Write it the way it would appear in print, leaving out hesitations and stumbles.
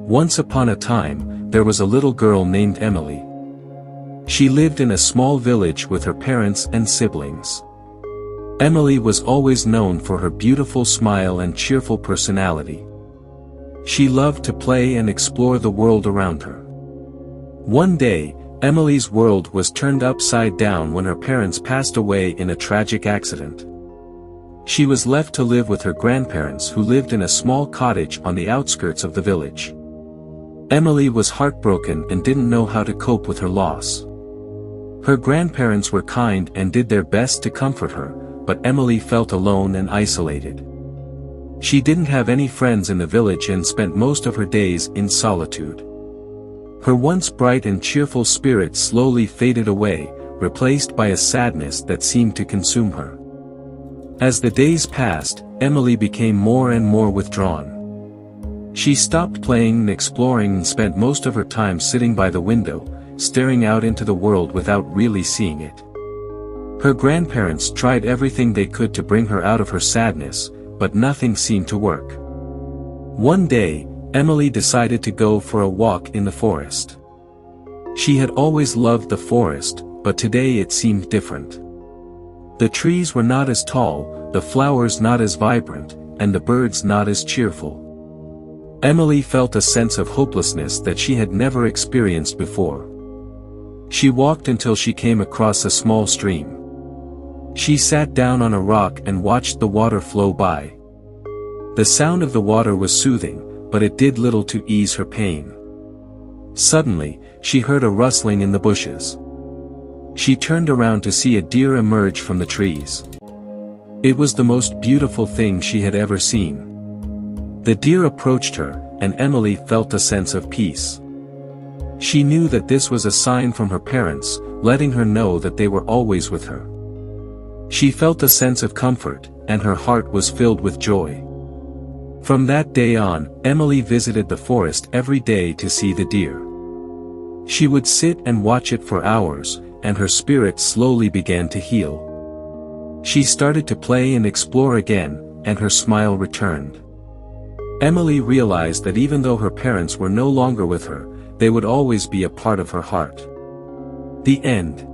Once upon a time, there was a little girl named Emily. She lived in a small village with her parents and siblings. Emily was always known for her beautiful smile and cheerful personality. She loved to play and explore the world around her. One day, Emily's world was turned upside down when her parents passed away in a tragic accident. She was left to live with her grandparents who lived in a small cottage on the outskirts of the village. Emily was heartbroken and didn't know how to cope with her loss. Her grandparents were kind and did their best to comfort her, but Emily felt alone and isolated. She didn't have any friends in the village and spent most of her days in solitude. Her once bright and cheerful spirit slowly faded away, replaced by a sadness that seemed to consume her. As the days passed, Emily became more and more withdrawn. She stopped playing and exploring and spent most of her time sitting by the window, staring out into the world without really seeing it. Her grandparents tried everything they could to bring her out of her sadness, but nothing seemed to work. One day, Emily decided to go for a walk in the forest. She had always loved the forest, but today it seemed different. The trees were not as tall, the flowers not as vibrant, and the birds not as cheerful. Emily felt a sense of hopelessness that she had never experienced before. She walked until she came across a small stream. She sat down on a rock and watched the water flow by. The sound of the water was soothing, but it did little to ease her pain. Suddenly, she heard a rustling in the bushes. She turned around to see a deer emerge from the trees. It was the most beautiful thing she had ever seen. The deer approached her, and Emily felt a sense of peace. She knew that this was a sign from her parents, letting her know that they were always with her. She felt a sense of comfort, and her heart was filled with joy. From that day on, Emily visited the forest every day to see the deer. She would sit and watch it for hours, and her spirit slowly began to heal. She started to play and explore again, and her smile returned. Emily realized that even though her parents were no longer with her, they would always be a part of her heart. The end.